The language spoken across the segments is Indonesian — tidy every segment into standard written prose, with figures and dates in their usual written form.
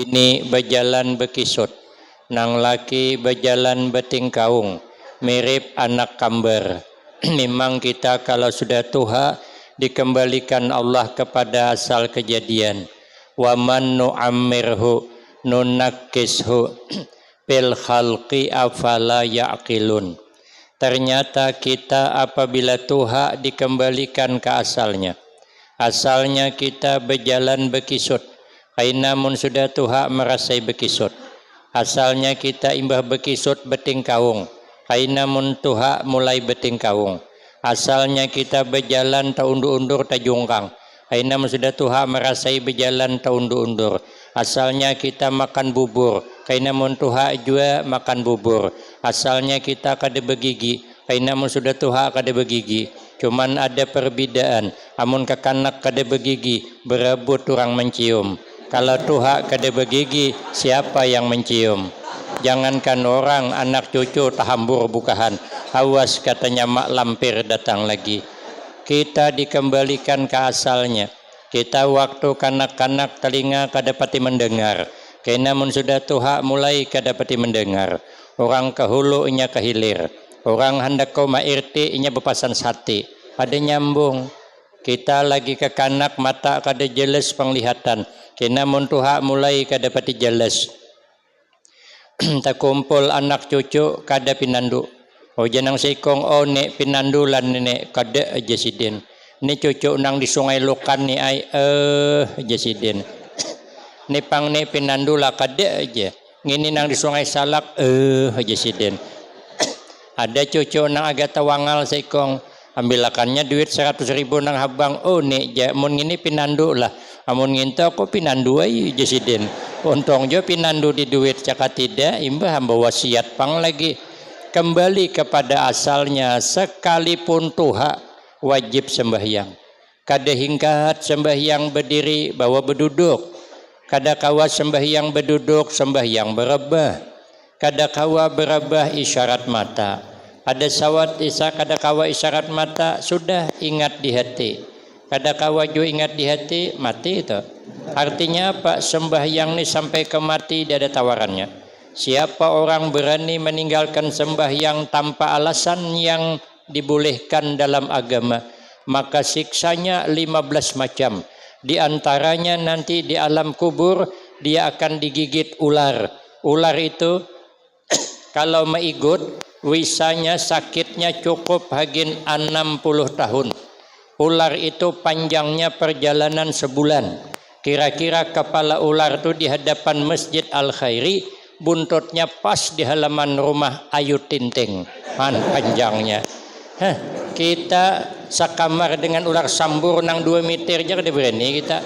Ini berjalan bekisut, nang laki berjalan betingkaung, mirip anak kamber. Memang kita kalau sudah tua dikembalikan Allah kepada asal kejadian. Wa man nu'ammirhu nunakkishu fil khalqi afala ya'qilun. Ternyata kita apabila tua dikembalikan ke asalnya. Asalnya kita berjalan bekisut. Kaina mun sudah tua merasai bekisut. Asalnya kita imbah bekisut betingkaung. Kaina mun tua mulai betingkaung. Asalnya kita berjalan ta undur-undur ta jungkang. Kaina mun sudah tua merasai berjalan ta undur-undur. Asalnya kita makan bubur. Kaina mun tua juga makan bubur. Asalnya kita kada begigi. Kaina mun sudah tua kada begigi. Cuman ada perbedaan. Amun kekanak kada begigi, berebut orang mencium. Kalau tua kada begigi, siapa yang mencium? Jangankan orang, anak cucu tahambur bukahan. Awas katanya mak lampir datang lagi. Kita dikembalikan ke asalnya. Kita waktu kanak-kanak telinga kada pati mendengar. Kena mun sudah tua mulai kada pati mendengar. Orang ke hulu inya ke hilir. Orang hendak kau mairti inya bepasan sate. Kada nyambung. Kita lagi ke kanak mata kada jelas penglihatan. Kena mun tua mulai kada pati jelas. Tak kumpul anak cucu kada pinandu. Oh janang sikong oh nek pinandulan nek kada aja sidin. Ni cucu nang di sungai Lukan ni ai aja sidin. Ni pang ni pinandula kada aja. Ngini nang di sungai Salak aja sidin. Ada cucu nang agak tawangal sikong. Ambilakannya duit 100.000 nang habang. Oh nek ja mun ngini pinandu lah. Amun nginto aku pinandu aja jasidin. Untung jo pinandu di duit cakap tidak. Imbah hamba wasiat pang lagi. Kembali kepada asalnya. Sekalipun tuha wajib sembahyang. Kada hingkat sembahyang berdiri bawa berduduk. Kada kawa sembahyang berduduk sembahyang berebah. Kada kawa berebah isyarat mata. Ada sawat isa kada kawa isyarat mata sudah ingat di hati. Kada kawa jo ingat di hati mati itu. Artinya apa? Sembahyang ni sampai ke mati dia ada tawarannya. Siapa orang berani meninggalkan sembahyang tanpa alasan yang dibolehkan dalam agama, maka siksanya 15 macam. Di antaranya nanti di alam kubur dia akan digigit ular. Ular itu kalau meigut wisanya sakitnya cukup hagin 60 tahun. Ular itu panjangnya perjalanan sebulan. Kira-kira kepala ular itu di hadapan Masjid Al-Khairi, buntutnya pas di halaman rumah Ayu Tinting. Panjangnya. Kita sakamar dengan ular sambur nang 2 meter aja kada berani kita.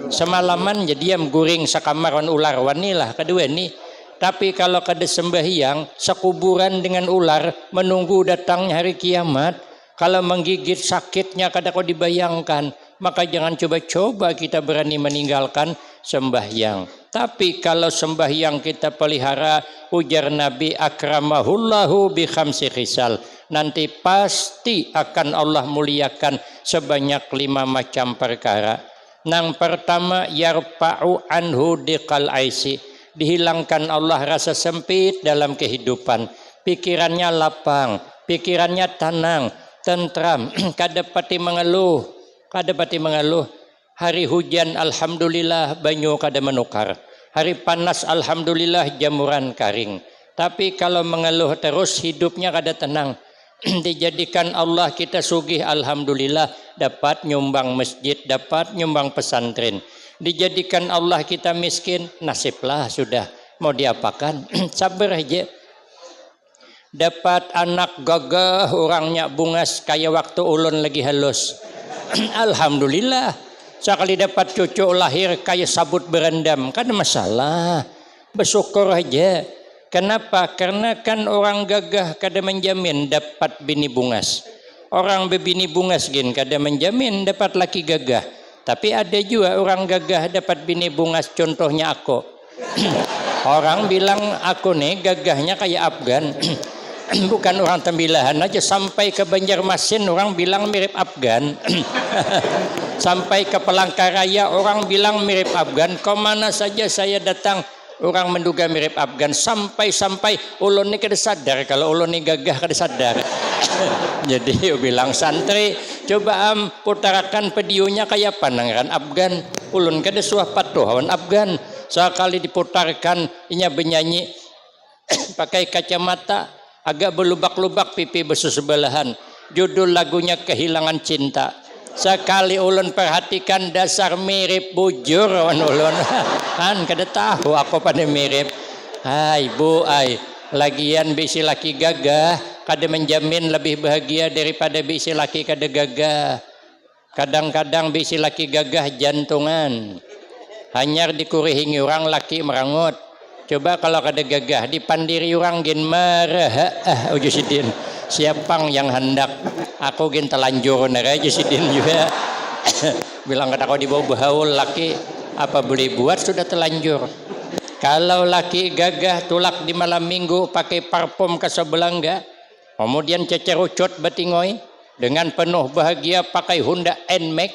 Semalaman jadi diam guring sakamar wan ular wanilah kedua ni. Tapi kalau kada sembahyang, sekuburan dengan ular menunggu datangnya hari kiamat. Kalau menggigit sakitnya kada kau dibayangkan. Maka jangan coba-coba kita berani meninggalkan sembahyang. Tapi kalau sembahyang kita pelihara, ujar Nabi akramahullahu bi khamsi khisal. Nanti pasti akan Allah muliakan sebanyak 5 macam perkara. Nang pertama yarfa'u anhu diqal aisi. Dihilangkan Allah rasa sempit dalam kehidupan. Pikirannya lapang, pikirannya tenang, tentram, kada pati mengeluh, kada pati mengeluh. Hari hujan alhamdulillah banyu kada menukar. Hari panas alhamdulillah jamuran karing. Tapi kalau mengeluh terus hidupnya kada tenang. Dijadikan Allah kita sugih alhamdulillah dapat nyumbang masjid, dapat nyumbang pesantren. Dijadikan Allah kita miskin, nasiblah sudah. Mau diapakan? Sabar aja. Dapat anak gagah orangnya bungas kayak waktu ulun lagi halus. Alhamdulillah. Sekali dapat cucu lahir kayak sabut berendam, kan masalah. Bersyukur aja. Kenapa? Karena kan orang gagah kada menjamin dapat bini bungas. Orang bebini bungas gin kada menjamin dapat laki gagah. Tapi ada juga orang gagah dapat bini bungas, contohnya aku. Orang bilang aku nih gagahnya kayak Afgan. bukan orang Tembilahan aja, sampai ke Banjarmasin orang bilang mirip Afgan. Sampai ke Palangkaraya orang bilang mirip Afgan. Kemana saja saya datang orang menduga mirip Afgan. Sampai ulun ni kada sadar kalau ulun ni gagah kada sadar. Jadi bilang santri, coba putarakan videonya kayak panangan Afgan. Ulun kada suah patuhawan Afgan. Sekali diputarkan inya bernyanyi pakai kacamata, agak berlubak-lubak pipi bersebelahan. Judul lagunya Kehilangan Cinta. Sekali ulun perhatikan dasar mirip bujur ulun. Kan kada tahu aku pada mirip. Hai bu, ai lagian bisi laki gagah kada menjamin lebih bahagia daripada bisi laki kada gagah. Kadang-kadang bisi laki gagah jantungan. Hanyar dikurihingi orang laki merangut. Coba kalau kada gagah dipandiri orang gin marah. Ujusidin siapang yang hendak aku gin telanjur nara Ujusidin juga. Bilang kata kau dibawa bahaul laki apa boleh buat sudah telanjur. Kalau laki gagah tulak di malam minggu pakai parfum Casablanca, kemudian cecerucut betingoi dengan penuh bahagia pakai Honda NMAX,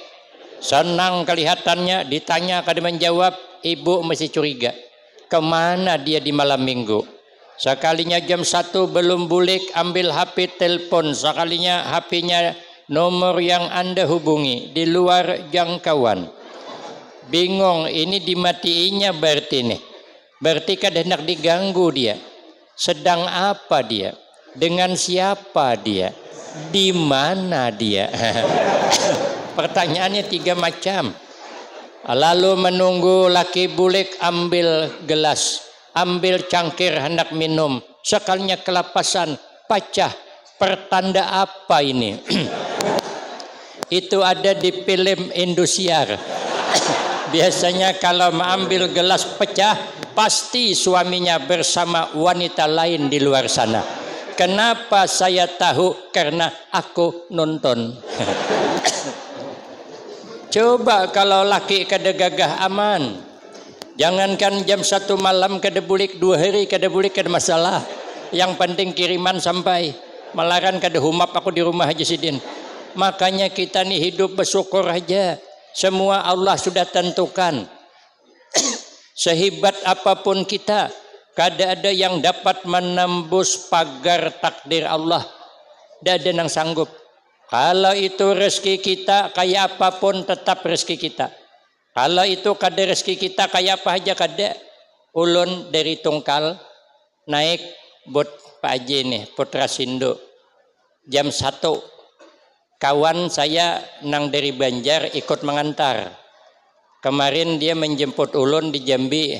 senang kelihatannya, ditanya kada menjawab, ibu mesti curiga. Kemana dia di malam minggu? Sekalinya jam 1 belum bulik ambil HP telepon, sekalinya HP-nya nomor yang Anda hubungi di luar jangkauan. Bingung ini dimatiinya berarti nih. Berarti kada hendak diganggu dia. Sedang apa dia? Dengan siapa dia? Di mana dia? Pertanyaannya 3 macam. Lalu menunggu laki bulik ambil gelas, ambil cangkir hendak minum. Sekalinya kelapasan, pecah. Pertanda apa ini? Itu ada di film Indosiar. Biasanya kalau mengambil gelas pecah, pasti suaminya bersama wanita lain di luar sana. Kenapa saya tahu? Karena aku nonton. Coba kalau laki kada gagah aman. Jangankan jam 1 malam kada bulik, 2 hari kada bulik kada masalah. Yang penting kiriman sampai. Malaran kada humap aku di rumah Haji Sidin. Makanya kita nih hidup bersyukur aja. Semua Allah sudah tentukan. Sehebat apapun kita, kada ada yang dapat menembus pagar takdir Allah. Tidak ada yang sanggup. Kalau itu rezeki kita, kayak apapun tetap rezeki kita. Kalau itu kada rezeki kita, kayak apa aja kada. Ulun dari Tungkal naik bot Pak Haji nih, Putra Sindo. Jam 1. Kawan saya nang dari Banjar ikut mengantar. Kemarin dia menjemput ulun di Jambi.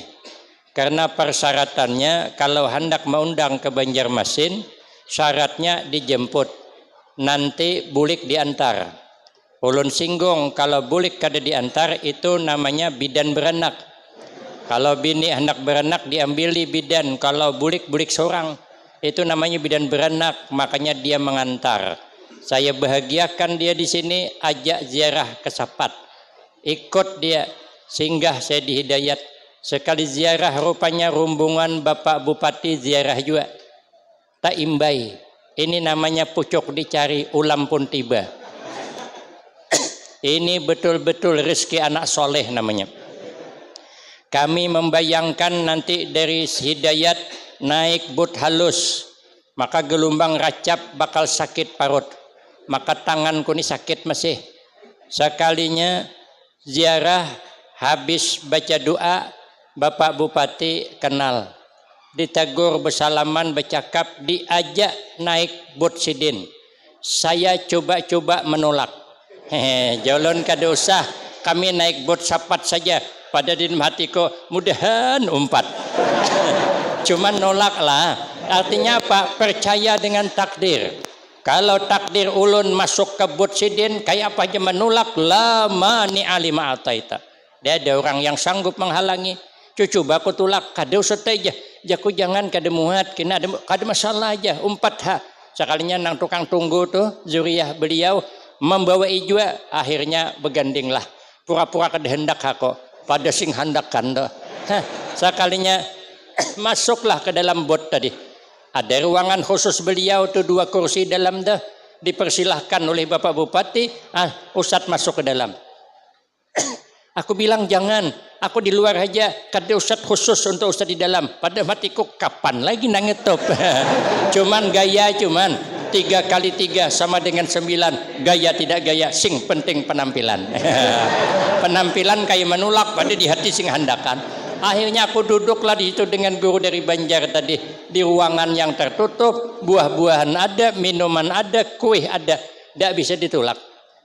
Karena persyaratannya kalau hendak mengundang ke Banjarmasin, syaratnya dijemput. Nanti bulik diantar. Ulun singgung kalau bulik kada diantar itu namanya bidan beranak. Kalau bini hendak beranak diambili bidan. Kalau bulik seorang itu namanya bidan beranak. Makanya dia mengantar. Saya bahagiakan dia di sini, ajak ziarah ke Sapat. Ikut dia, singgah saya di Hidayat. Sekali ziarah rupanya rombongan Bapak Bupati ziarah juga. Tak imbai. Ini namanya pucuk dicari, ulam pun tiba. Ini betul-betul rezeki anak soleh namanya. Kami membayangkan nanti dari Hidayat naik bot halus. Maka gelombang racap bakal sakit parut. Maka tanganku ini sakit masih. Sekalinya ziarah habis baca doa, Bapak Bupati kenal. Ditegur bersalaman bercakap, diajak naik bot sidin. Saya coba-coba menolak. Jalan kada usah, kami naik bot Sapat saja. Pada di hatiku mudahan umpat. Cuman nolak lah. Artinya apa? Percaya dengan takdir. Kalau takdir ulun masuk ke bot sidin, kayak apa aja menolak, lama ni alima ataita. Dia ada orang yang sanggup menghalangi. Cucu baku tulak, kada usah aja. Jaku jangan kada muat, kena kada masalah aja, umpat ha. Sekalinya nang tukang tunggu tuh, zuriyah beliau membawa ijwa, akhirnya begandinglah. Pura-pura kada hendak aku, pada sing hendak kanda. Sekalinya masuklah ke dalam bot tadi. Ada ruangan khusus beliau tuh 2 kursi dalam dah. Dipersilahkan oleh Bapak Bupati, Ustadz masuk ke dalam. Aku bilang jangan, aku di luar aja. Kata Ustadz khusus untuk Ustadz di dalam. Pada matiku kapan lagi nangetop. Cuman gaya 3 kali 3 sama dengan 9. Gaya tidak gaya, sing penting penampilan. Penampilan kayak menulak pada di hati sing handakan. Akhirnya aku duduklah di situ dengan guru dari Banjar tadi, di ruangan yang tertutup, buah-buahan ada, minuman ada, kue ada, tidak bisa ditolak.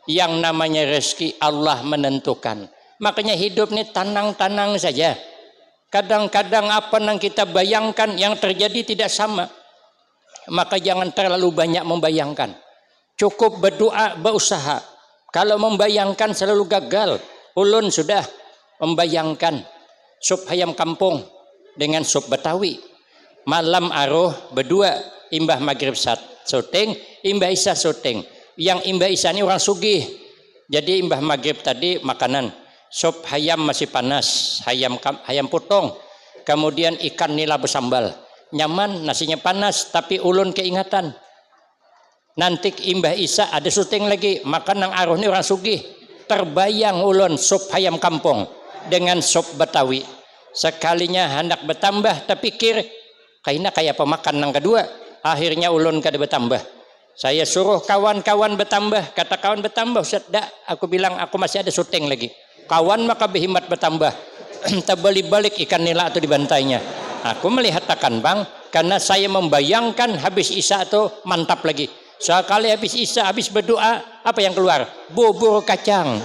Yang namanya rezeki Allah menentukan. Makanya hidup ini tenang-tenang saja. Kadang-kadang apa yang kita bayangkan yang terjadi tidak sama. Maka jangan terlalu banyak membayangkan. Cukup berdoa, berusaha. Kalau membayangkan selalu gagal. Ulun sudah membayangkan sup ayam kampung dengan sup Betawi. Malam aruh berdua, imbah maghrib syuting, imbah isya syuting. Yang imbah isya ini orang sugih. Jadi imbah maghrib tadi makanan. Sup ayam masih panas, ayam potong. Kemudian ikan nila bersambal. Nyaman, nasinya panas, tapi ulun keingatan. Nanti imbah isya ada syuting lagi, makan yang aruh ini orang sugih. Terbayang ulun sup ayam kampung dengan sup Betawi. Sekalinya hendak bertambah terpikir kayaknya kayak pemakan yang kedua. Akhirnya ulun kada bertambah. Saya suruh kawan-kawan bertambah. Kata kawan bertambah, Ustaz, dak. Aku bilang aku masih ada syuting lagi. Kawan maka berhimmat bertambah. Terbalik-balik ikan nila atau dibantainya. Aku melihat takkan bang, karena saya membayangkan habis isya itu mantap lagi. Sekali habis isya, habis berdoa, apa yang keluar? Bubur kacang.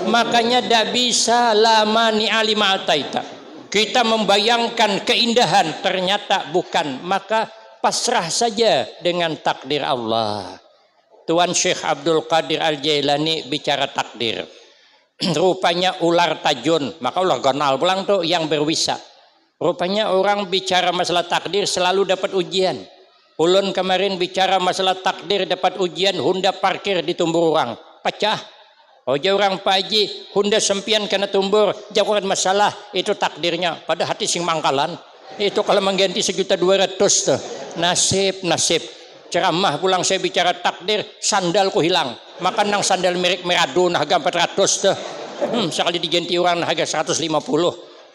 Makanya tidak bisa lama ni alima ataita. Kita membayangkan keindahan, ternyata bukan. Maka pasrah saja dengan takdir Allah. Tuan Syekh Abdul Qadir Al-Jailani bicara takdir. Rupanya ular tajun, maka ular gonal pulang tuh yang berwisa. Rupanya orang bicara masalah takdir selalu dapat ujian. Ulun kemarin bicara masalah takdir dapat ujian, Honda parkir di tumbur orang, pecah. Oja orang Pak Haji, Honda sempian kena tumbur, jauhkan masalah, itu takdirnya. Pada hati sing mangkalan, itu kalau mengganti 1.200.000 tuh, nasib. Ceramah pulang saya bicara takdir, sandalku hilang. Makan nang sandal merek Merado harga 400 tuh. Sekali diganti orang harga 150.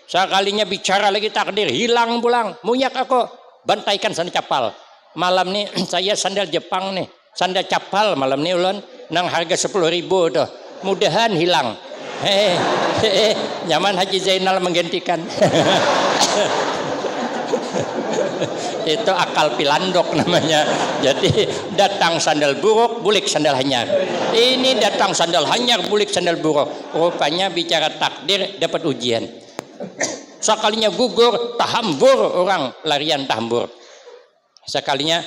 Sekalinya bicara lagi takdir, hilang pulang. Munyak aku, bantaikan sandal capal. Malam nih saya sandal Jepang nih, sandal capal malam nih ulun nang harga 10.000 tuh. Mudahan hilang. Nyaman Haji Zainal menggantikan. Itu akal pilandok namanya. Jadi datang sandal buruk, bulik sandal hanyar. Ini datang sandal hanyar, bulik sandal buruk. Rupanya bicara takdir dapat ujian. Sekalinya gugur, tahambur orang larian tahambur. Sekalinya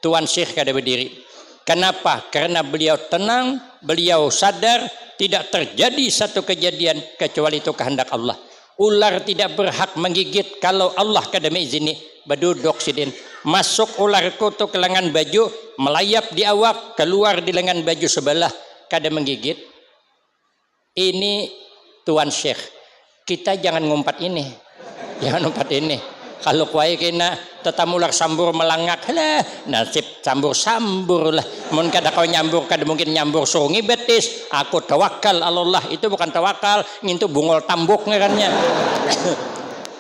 Tuan Syekh kada berdiri. Kenapa? Karena beliau tenang, beliau sadar tidak terjadi satu kejadian kecuali itu kehendak Allah. Ular tidak berhak menggigit kalau Allah kada mengizini. Beduduk sidin, masuk ularku tu ke lengan baju, melayap di awak, keluar di lengan baju sebelah, kada menggigit. Ini Tuan Syekh, kita jangan ngumpat ini, jangan ngumpat ini. Kalau kuai kena tetamular sambur melangak, lah nasib sambur lah. Mun kada kau nyambur, kada mungkin nyambur sungi betis. Aku tawakal Allah, itu bukan tawakal, ngintu bungol tambuk ngarannya.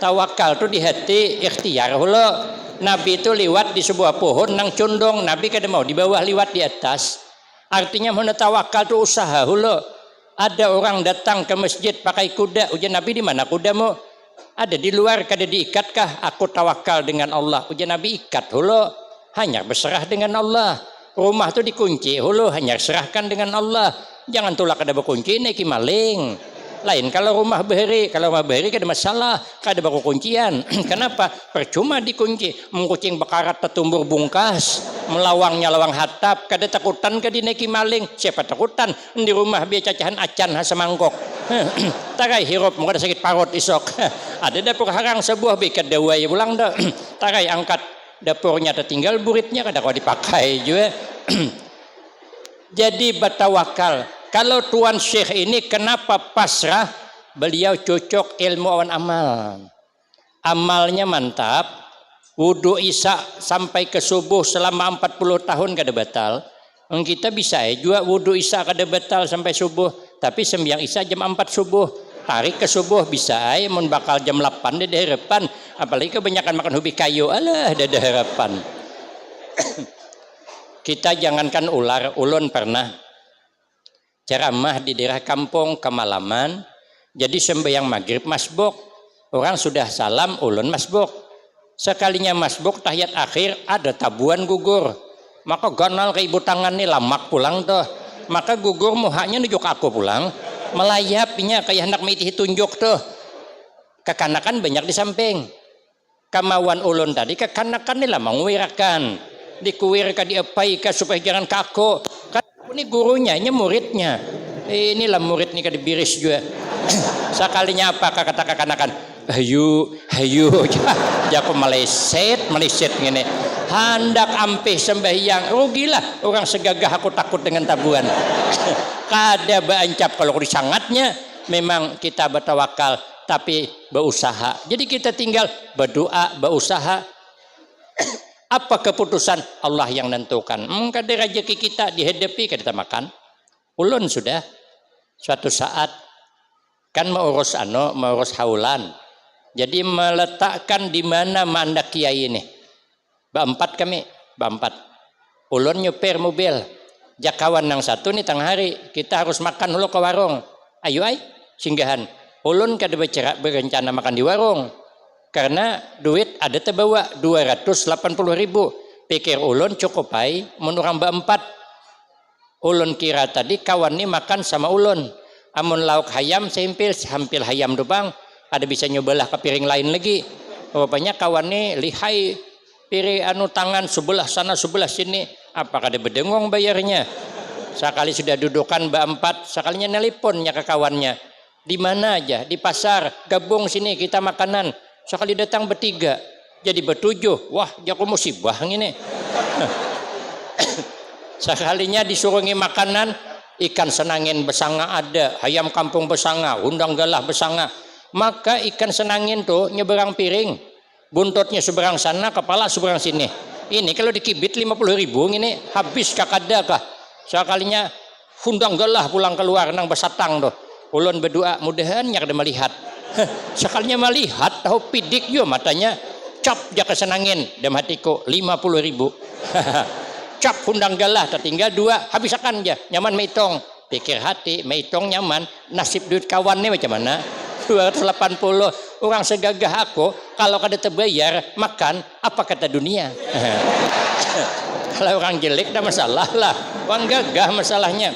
Tawakal tu di hati ikhtiar hula. Nabi itu liwat di sebuah pohon nang condong, Nabi kada mau di bawah, liwat di atas. Artinya mun tawakal tu usaha hula. Ada orang datang ke masjid pakai kuda, ujian Nabi di mana kudamu? Ada di luar, kada diikatkah? Aku tawakal dengan Allah. Ujian Nabi ikat hulu, hanya berserah dengan Allah. Rumah tu dikunci hulu, hanya serahkan dengan Allah. Jangan tulak kada berkunci, neki maling. Lain kalau rumah beheri kada masalah, kada baku kuncian. Kenapa? Percuma dikunci. Mengkucing bekarat tetumbur bungkas, melawangnya lawang hatap, kada takutan kada neki maling. Siapa takutan? Di rumah biar cacahan acan ha semangkok. Tarai hirup kada sakit parut isok. Ada dapur harang sebuah bikat dawai pulang dah. Tarai angkat dapurnya tertinggal buritnya kada kau dipakai juga. Jadi bertawakal. Kalau Tuan Syekh ini kenapa pasrah? Beliau cocok ilmu awan amal. amalnya mantap, wudu isya sampai ke subuh selama 40 tahun kada batal. Kita bisa juga wudu isya kada batal sampai subuh, tapi sembahyang isya jam 4 subuh, tarik ke subuh bisa mun bakal jam 8 ada harapan. Apalagi kebanyakan makan hobi kayu, alah ada harapan. Kita jangankan ular, ulun pernah ceramah di daerah kampung kemalaman. Jadi sembahyang maghrib masbuk, orang sudah salam, ulun masbuk. Sekalinya masbuk tahiyat akhir ada tabuan gugur, maka ganal ke ibu tangan nih lamak pulang tuh, maka gugur muhanya nujuk aku pulang, melayapnya kayak hendak mitih tunjuk tuh. Kekanakan banyak di samping, kemauan ulun tadi kekanakan nih lah mengwirakan, dikuwirkan diapaika supaya jangan kaku. Kan ini gurunya, ini muridnya. Inilah murid nih kadibiris juga. Sekalinya apa kata kekanakan? Hayu, jago meleset gini. Hendak ampih sembahyang, rugilah orang segagah aku takut dengan tabuan. Kada baancap kalau disangatnya, memang kita bertawakal, tapi berusaha. Jadi kita tinggal berdoa, berusaha. Apa keputusan Allah yang nentukan? Kada rezeki kita dihadapi kada makan. Ulun sudah suatu saat kan mengurus haulan. Jadi meletakkan di mana mandak kiai ini. Berempat kami, berempat. Ulun nyupir mobil. Jakawan yang satu nih tengah hari, kita harus makan dulu ke warung. Ayo singgahan. Ulun kada berencana makan di warung. Karena duit ada terbawa 280.000. Pikir ulun cukup menurang berempat. Ulun kira tadi kawan ini makan sama ulun. Amun lauk hayam sempil, hampir hayam dupang. Ada bisa nyobalah ke piring lain lagi. Rupanya kawan ini lihai piring tangan sebelah sana sebelah sini. Apakah ada bedengong bayarnya? Sekali sudah dudukan berempat, sekalinya neliponnya ke kawannya. Di mana aja? Di pasar, gabung sini kita makanan. Sekali datang bertiga, jadi bertujuh. Wah, jago musibah ini. Sekalinya disuruhi makanan, ikan senangin besanga ada, ayam kampung besanga, undang galah besanga. Maka ikan senangin tuh nyeberang piring, buntutnya seberang sana, kepala seberang sini. Ini kalau dikibit 50.000 ini habis kakada kah? Sekalinya undang galah pulang keluar nang besatang tuh. Ulun berdoa mudahan ada melihat. Sekalinya melihat tahu pidik yo matanya, cap jaka senangin dalam hatiku 50.000. Cap undang galah tertinggal 2 habis akan aja nyaman meitong. Pikir hati meitong nyaman, nasib duit kawannya macam mana? 280 orang segagah aku kalau kada terbayar makan apa kata dunia. Kalau orang jelek dah masalah lah, orang gagah masalahnya.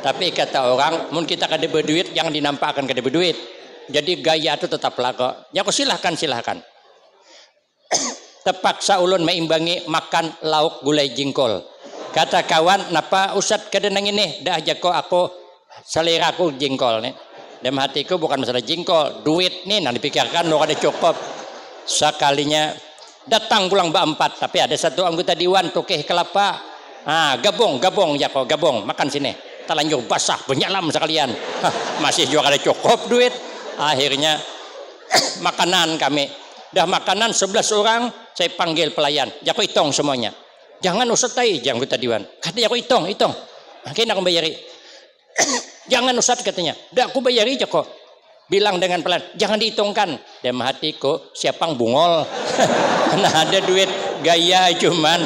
Tapi kata orang mun kita kada berduit jangan dinampakkan kada berduit. Jadi gaya itu tetap kok. Ya aku silahkan. Terpaksa ulun meimbangi makan lauk gulai jingkol. Kata kawan, napa Ustad kada nang ini dah jako aku selera aku jingkol nih. Dalam hatiku bukan masalah jingkol, duit nih nang dipikirkan lo ada cukup. Sekalinya datang pulang berempat, tapi ada satu anggota dewan tukeh kelapa. Gabung ya kok gabung makan sini. Telanjur basah benyalam sekalian. Masih juga ada cukup duit. Akhirnya makanan kami. Dah makanan 11 orang, saya panggil pelayan. Jako hitung semuanya. Jangan usai anggota dewan. Kata aku hitung. Akhirnya aku bayari. Jangan Ustaz katanya, dah aku bayari aja kok. Bilang dengan pelan, jangan dihitungkan. Dalam hatiku, siapang bungol. Nah ada duit gaya cuman.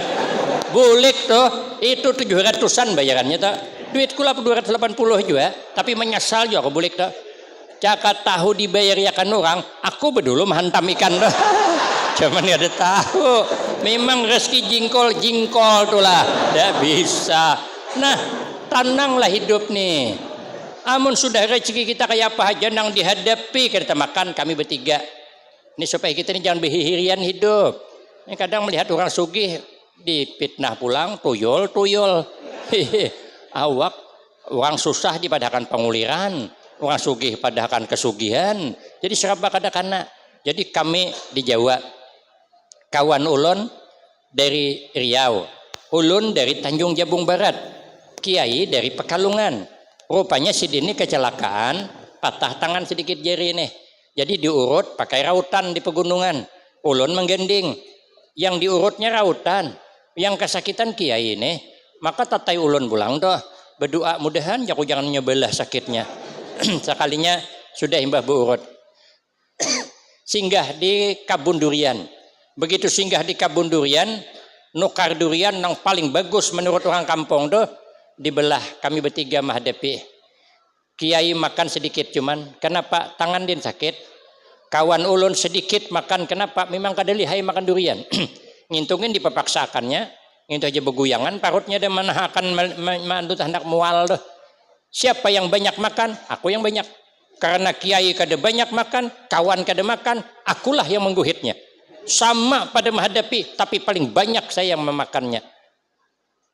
Bulik tuh, itu 700-an bayarannya tuh. Duitku lah 280 juga, tapi menyesal juga aku bulik tuh. Cakap tahu dibayar yakan orang, aku bedulu menghantam ikan tuh. Cuman gak ada tahu. Memang rezeki jingkol tuh lah. Tidak bisa. Nah, tenanglah hidup nih. Amun sudah rezeki kita kayak apa aja nang dihadapi kita makan kami bertiga. Ini supaya kita ini jangan berhirian hidup. Ini kadang melihat orang sugih dipitnah pulang tuyul. Awak orang susah dipadahkan penguliran, orang sugih padahkan kesugihan. Jadi serba kadang-kadang. Jadi kami di Jawa, kawan ulun dari Riau, ulun dari Tanjung Jabung Barat, kiai dari Pekalongan. Rupanya si Dini kecelakaan, patah tangan sedikit jari nih. Jadi diurut pakai rautan di pegunungan. Ulun menggending. Yang diurutnya rautan. Yang kesakitan kiai ini. Maka tatai ulun pulang doh. Berdoa mudahan aku jangan nyebelah sakitnya. Sekalinya sudah imbah berurut. Singgah di Kabun Durian. Begitu singgah di Kabun Durian. Nukar durian yang paling bagus menurut orang kampung doh. Dibelah kami bertiga menghadapi. Kiai makan sedikit cuman. Kenapa? Tangan din sakit. Kawan ulun sedikit makan. Kenapa? Memang kada lihai makan durian. Ngintungin dipaksakannya. Ngintu aja beguyangan. Parutnya dia menahakan mandut hendak mual doh. Siapa yang banyak makan? Aku yang banyak. Karena kiai kada banyak makan. Kawan kada makan. Akulah yang mengguhitnya. Sama pada menghadapi. Tapi paling banyak saya yang memakannya.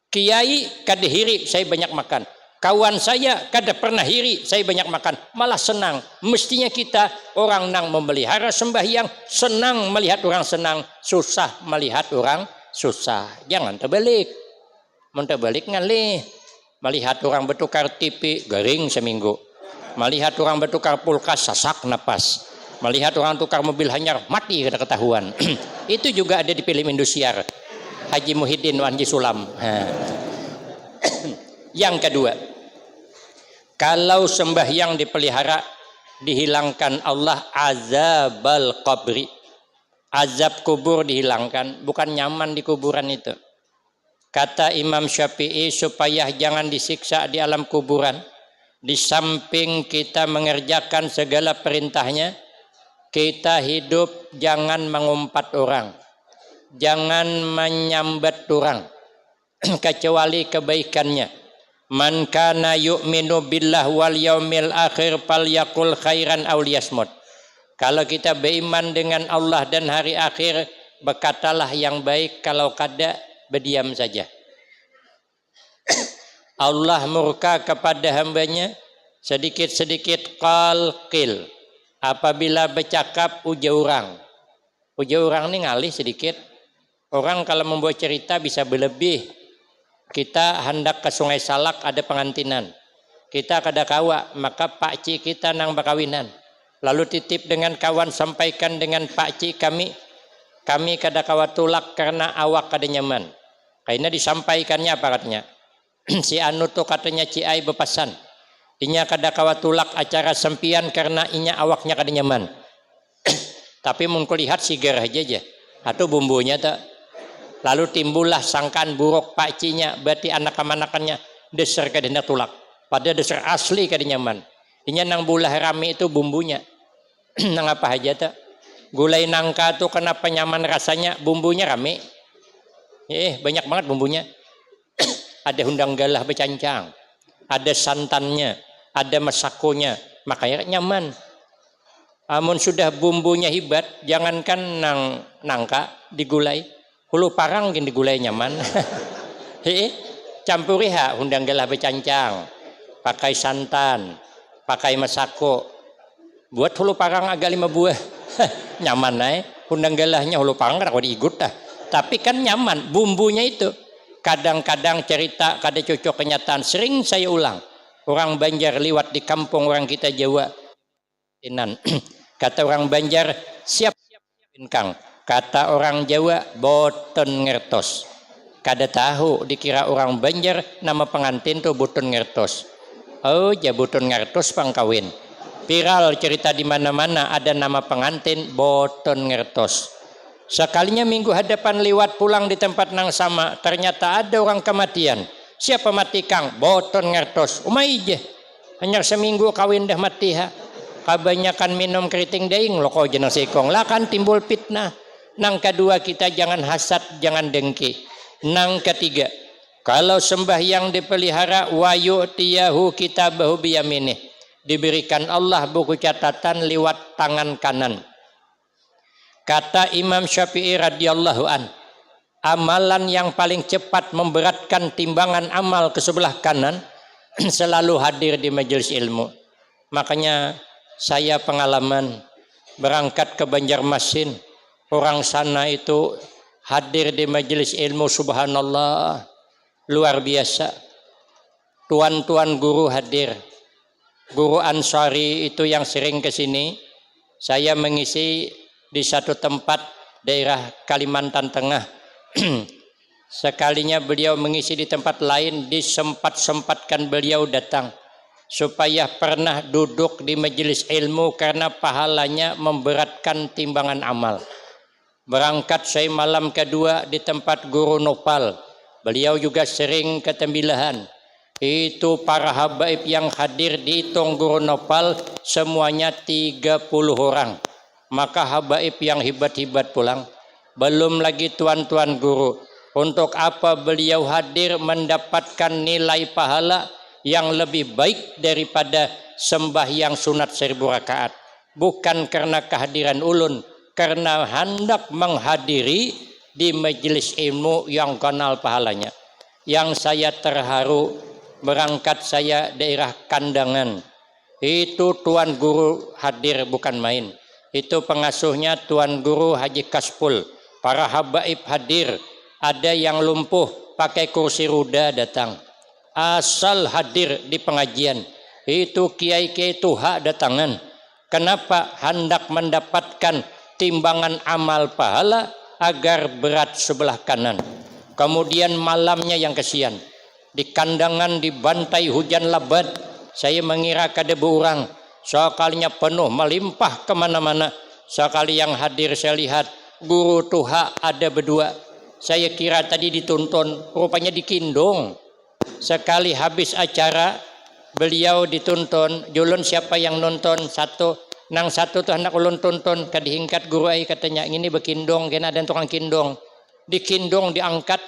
Kiai kada hiri, saya banyak makan. Kawan saya kada pernah hiri, saya banyak makan. Malah senang. Mestinya kita orang nang memelihara sembahyang, senang melihat orang senang, susah melihat orang susah. Jangan terbalik. Terbalik ngalih. Melihat orang bertukar TV, garing seminggu. Melihat orang bertukar pulkas, sasak napas. Melihat orang tukar mobil hanyar, mati kada ketahuan. Itu juga ada di film Indosiar. Haji Muhyiddin Wanji Sulam. Yang kedua, kalau sembahyang dipelihara, dihilangkan Allah azabal qabri. Azab kubur dihilangkan, bukan nyaman di kuburan itu. Kata Imam Syafi'i supaya jangan disiksa di alam kuburan, di samping kita mengerjakan segala perintahnya, kita hidup jangan mengumpat orang. Jangan menyambat orang kecuali kebaikannya. Man kana yu'minu billah wal yaumil akhir falyaqul khairan aw liyasmut. Kalau kita beriman dengan Allah dan hari akhir, berkatalah yang baik, kalau kada berdiam saja. Allah murka kepada hambanya sedikit-sedikit qalqil. Apabila bercakap ujar orang. Ujar orang ini ngalih sedikit. Orang kalau membuat cerita bisa berlebih. Kita hendak ke Sungai Salak ada pengantinan. Kita kada kawa, maka pakcik kita nang bakawinan. Lalu titip dengan kawan, sampaikan dengan pakcik kami kada kawa tulak karena awak kada nyaman. Karena disampaikannya apa katanya? Si anu tuh katanya ciai bepasan. Inya kada kawa tulak acara sempian karena inya awaknya kada nyaman. Tapi mungkin lihat sigar aja. Atau bumbunya tak. Lalu timbullah sangkaan buruk pakcinya, berarti anak-anakannya dasar kada hendak tulak. Padahal dasar asli kada nyaman. Inya nang bulah rame itu bumbunya. Nang apa aja tak? Gulai nangka tuh kenapa nyaman rasanya? Bumbunya rame. Banyak banget bumbunya. Ada hundang galah bercancang. Ada santannya. Ada masakonya. Makanya nyaman. Amun sudah bumbunya hebat, jangankan nangka digulai. Hulu parang gini digulai nyaman. Campuri hundang galah bercancang. Pakai santan. Pakai masako. Buat hulu parang agak 5 buah. Nyaman hundang galahnya hulu parang kada diigut dah. Tapi kan nyaman bumbunya itu. Kadang-kadang cerita kada cocok kenyataan. Sering saya ulang. Orang Banjar liwat di kampung orang kita Jawa. Kata orang Banjar, siap kang. Kata orang Jawa, boten ngertos. Kada tahu dikira orang Banjar nama pengantin tuh boten ngertos. Oh, ya boten ngertos pangkawin. Viral cerita di mana-mana ada nama pengantin boten ngertos. Sekalinya minggu hadapan lewat pulang di tempat nang sama, ternyata ada orang kematian. Siapa mati kang? Boten ngertos. Umai je. Hanya seminggu kawin dah mati ha. Kebanyakan minum keriting daing loko jeneng sikong. Lah kan timbul fitnah. Nang kedua kita jangan hasad, jangan dengki. Nang ketiga, kalau sembahyang dipelihara wa yu'tiyahu kitabahu biyaminih. Diberikan Allah buku catatan lewat tangan kanan. Kata Imam Syafi'i radhiyallahu an, amalan yang paling cepat memberatkan timbangan amal ke sebelah kanan selalu hadir di majelis ilmu. Makanya saya pengalaman berangkat ke Banjarmasin, orang sana itu hadir di majelis ilmu, subhanallah, luar biasa. Tuan-tuan guru hadir. Guru Ansari itu yang sering ke sini, Saya mengisi di satu tempat daerah Kalimantan Tengah. Sekalinya beliau mengisi di tempat lain, disempat-sempatkan beliau datang supaya pernah duduk di majelis ilmu karena pahalanya memberatkan timbangan amal. Berangkat saya malam kedua di tempat Guru Nopal. Beliau juga sering ke Tembilahan. Itu para habaib yang hadir dihitung Guru Nopal semuanya 30 orang. Maka habaib yang hebat-hebat pulang. Belum lagi tuan-tuan guru. Untuk apa beliau hadir mendapatkan nilai pahala yang lebih baik daripada sembahyang sunat 1000 rakaat. Bukan karena kehadiran ulun, karena hendak menghadiri di majelis ilmu yang kenal pahalanya. Yang saya terharu, berangkat saya daerah Kandangan. Itu tuan guru hadir bukan main. Itu pengasuhnya Tuan Guru Haji Kaspul. Para habaib hadir. Ada yang lumpuh pakai kursi roda datang. Asal hadir di pengajian. Itu kiai-kiai tuha datangan. Kenapa? Hendak mendapatkan timbangan amal pahala agar berat sebelah kanan. Kemudian malamnya yang kesian. Di Kandangan dibantai hujan lebat. Saya mengira kadebu orang. Sekalinya penuh melimpah kemana-mana. Sekali yang hadir saya lihat guru tuha ada berdua. Saya kira tadi dituntun, rupanya dikindong. Sekali habis acara beliau dituntun. Julun siapa yang nonton? Satu. Nang satu tuh anak ulun tuntun. Kadihingkat guru ai katanya ini bekindong. Kena ada tukang kindong. Dikindong diangkat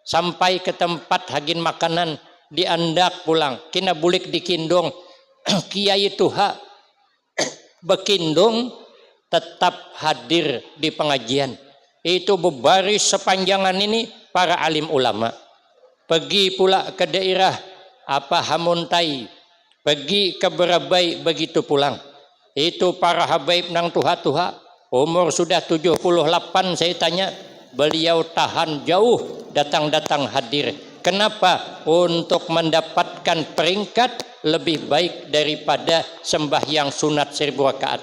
sampai ke tempat hagin makanan. Diandak pulang. Kena bulik dikindong. Kiai tuha bekindung tetap hadir di pengajian. Itu berbaris sepanjangan ini para alim ulama. Pergi pula ke daerah Hamuntai, pergi ke Berabai, begitu pulang. Itu para habaib nang tuha-tuha, umur sudah 78 saya tanya, beliau tahan jauh datang-datang hadir. Kenapa? Untuk mendapatkan peringkat lebih baik daripada sembahyang sunat 1000 rakaat.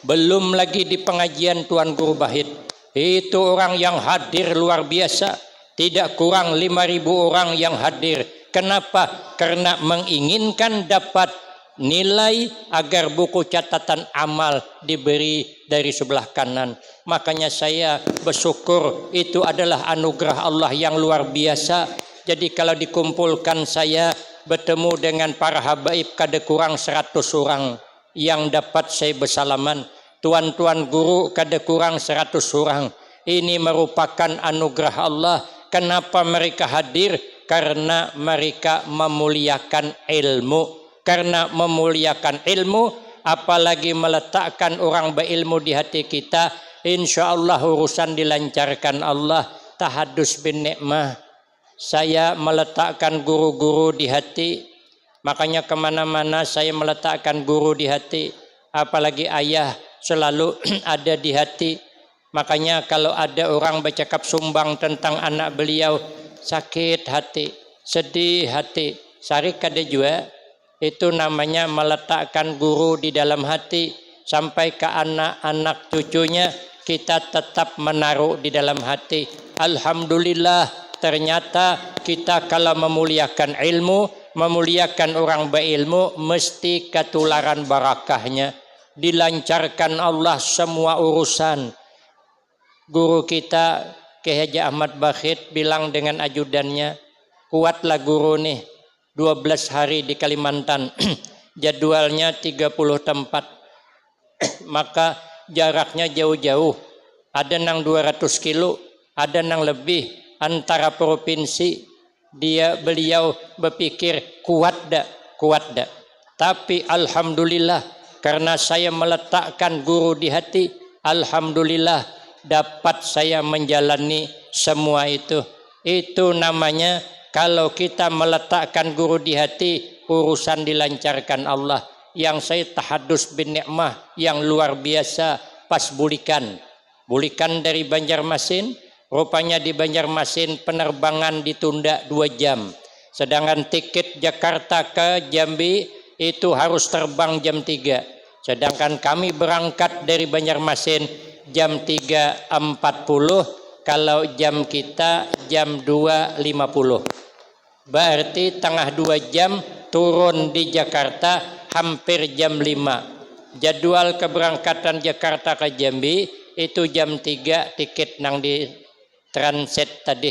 Belum lagi di pengajian Tuan Guru Bahid. Itu orang yang hadir luar biasa. Tidak kurang 5.000 orang yang hadir. Kenapa? Karena menginginkan dapat nilai agar buku catatan amal diberi dari sebelah kanan. Makanya saya bersyukur itu adalah anugerah Allah yang luar biasa. Jadi kalau dikumpulkan saya bertemu dengan para habaib kada kurang 100 orang yang dapat saya bersalaman. Tuan-tuan guru kada kurang 100 orang. Ini merupakan anugerah Allah. Kenapa mereka hadir? Karena mereka memuliakan ilmu. Karena memuliakan ilmu, apalagi meletakkan orang berilmu di hati kita, insya Allah urusan dilancarkan Allah. Tahadus bin nikmah. Saya meletakkan guru-guru di hati, makanya kemana-mana saya meletakkan guru di hati, apalagi ayah selalu ada di hati. Makanya kalau ada orang bercakap sumbang tentang anak beliau, sakit hati, sedih hati, sarik kada jua. Itu namanya meletakkan guru di dalam hati sampai ke anak-anak cucunya kita tetap menaruh di dalam hati. Alhamdulillah, ternyata kita kalau memuliakan ilmu, memuliakan orang berilmu, mesti ketularan barakahnya. Dilancarkan Allah semua urusan. Guru kita Kiai Haji Ahmad Bakhit bilang dengan ajudannya, kuatlah guru nih. 12 hari di Kalimantan, jadwalnya 30 tempat, maka jaraknya jauh-jauh, ada nang 200 kilo, ada nang lebih antara provinsi. Beliau berpikir kuat dak, tapi alhamdulillah karena saya meletakkan guru di hati, alhamdulillah dapat saya menjalani semua itu. Itu namanya kalau kita meletakkan guru di hati, urusan dilancarkan Allah. Yang saya tahadus bin nikmah yang luar biasa pas bulikan dari Banjarmasin. Rupanya di Banjarmasin penerbangan ditunda 2 jam. Sedangkan tiket Jakarta ke Jambi itu harus terbang jam 3. Sedangkan kami berangkat dari Banjarmasin jam 3.40, kalau jam kita jam 2.50. Berarti tengah 2 jam turun di Jakarta hampir jam 5. Jadwal keberangkatan Jakarta ke Jambi itu jam 3, tiket nang di transit tadi.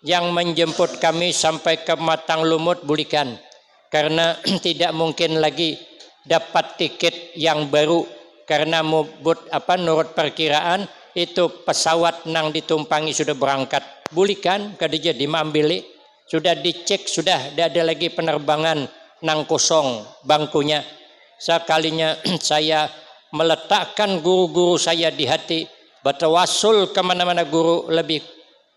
Yang menjemput kami sampai ke Matang Lumut Bulikan. Karena tidak mungkin lagi dapat tiket yang baru, karena menurut perkiraan itu pesawat nang ditumpangi sudah berangkat Bulikan kada jadi mambili, sudah dicek, sudah tidak ada lagi penerbangan nang kosong bangkunya. Sekalinya saya meletakkan guru-guru saya di hati, bertawasul kemana-mana guru, lebih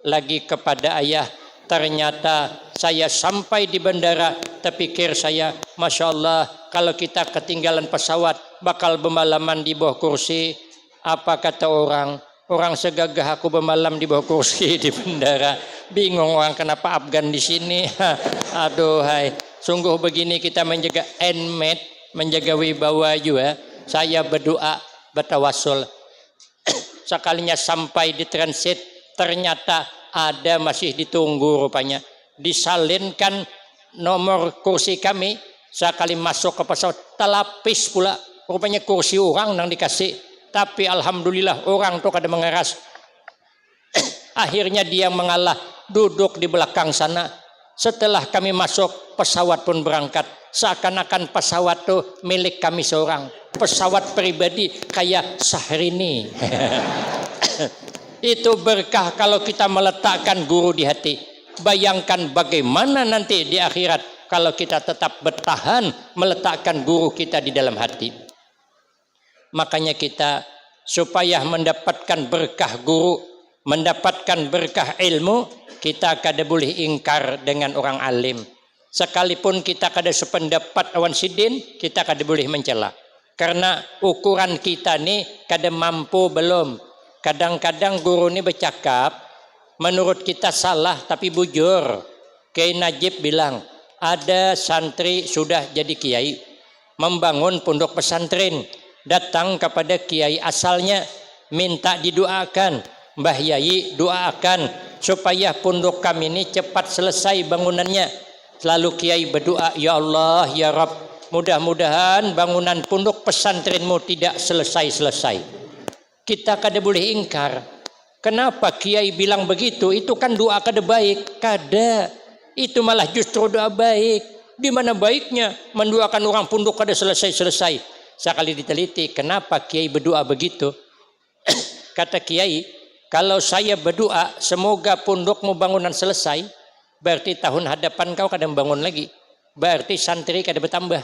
lagi kepada ayah. Ternyata saya sampai di bandara, terpikir saya, Masya Allah, kalau kita ketinggalan pesawat bakal bermalaman di bawah kursi. Apa kata orang? Orang segagah aku bermalam di bawah kursi di bandara. Bingung orang kenapa Afgan di sini. Aduh, hai. Sungguh begini kita menjaga handmade, menjaga wibawa juga. Saya berdoa, bertawasul. Sekalinya sampai di transit, ternyata ada masih ditunggu rupanya. Disalinkan nomor kursi kami. Sekali masuk ke pesawat, telapis pula. Rupanya kursi orang yang dikasih. Tapi alhamdulillah orang tuh kada mengeras. Akhirnya dia mengalah, duduk di belakang sana. Setelah kami masuk, pesawat pun berangkat. Seakan-akan pesawat tuh milik kami seorang. Pesawat pribadi kayak Syahrini. Itu berkah kalau kita meletakkan guru di hati. Bayangkan bagaimana nanti di akhirat kalau kita tetap bertahan meletakkan guru kita di dalam hati. Makanya kita supaya mendapatkan berkah guru, mendapatkan berkah ilmu, kita kada boleh ingkar dengan orang alim. Sekalipun kita kada sependapat awan sidin, kita kada boleh mencela. Karena ukuran kita ni kada mampu belum. Kadang-kadang guru ini bercakap, menurut kita salah tapi bujur. Kiai Najib bilang, ada santri sudah jadi kiai, membangun pondok pesantren, datang kepada kiai asalnya, minta didoakan, Mbah Yai doakan supaya pondok kami ini cepat selesai bangunannya. Lalu kiai berdoa, ya Allah, ya Rabb, mudah-mudahan bangunan pondok pesantrenmu tidak selesai-selesai. Kita kada boleh ingkar. Kenapa kiai bilang begitu? Itu kan doa kada baik. Kada. Itu malah justru doa baik. Di mana baiknya mendoakan orang pondok kada selesai-selesai. Sekali diteliti, kenapa kiai berdoa begitu? Kata kiai, kalau saya berdoa semoga pondokmu bangunan selesai, berarti tahun hadapan kau kada bangun lagi. Berarti santri kada bertambah.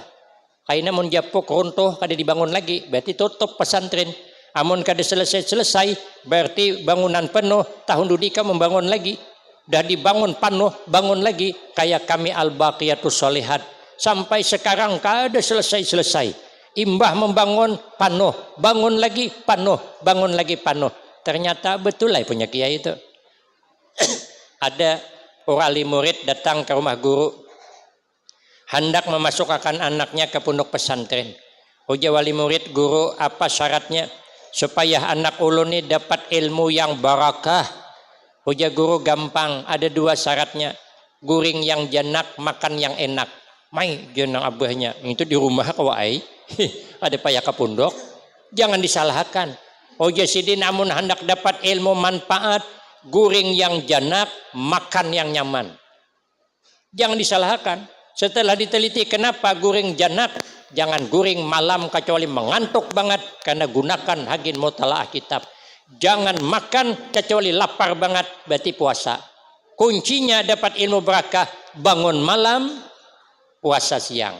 Kaina mun japuk runtuh kada dibangun lagi, berarti tutup pesantren. Amun kada selesai-selesai, berarti bangunan penuh, tahun dudika membangun lagi. Dah dibangun penuh, bangun lagi. Kayak kami Al-Baqiyatus Sholihat. Sampai sekarang kada selesai-selesai. Imbah membangun, penuh. Bangun lagi, penuh. Bangun lagi, penuh. Ternyata betul lah punya kiai itu. Ada orang wali murid datang ke rumah guru. Hendak memasukkan anaknya ke pondok pesantren. Ujar wali murid, guru apa syaratnya? Supaya anak ulun ini dapat ilmu yang barakah. Ujar guru, gampang, ada 2 syaratnya. Guring yang janak, makan yang enak. Mai jenang abahnya, itu di rumah kawai. Ada payah ke pondok. Jangan disalahkan. Ujar sidin, amun hendak dapat ilmu manfaat, guring yang janak, makan yang nyaman. Jangan disalahkan. Setelah diteliti kenapa guring janak, jangan guring malam kecuali mengantuk banget karena gunakan hagin mutalaah kitab. Jangan makan kecuali lapar banget, berarti puasa. Kuncinya dapat ilmu berakah, bangun malam, puasa siang.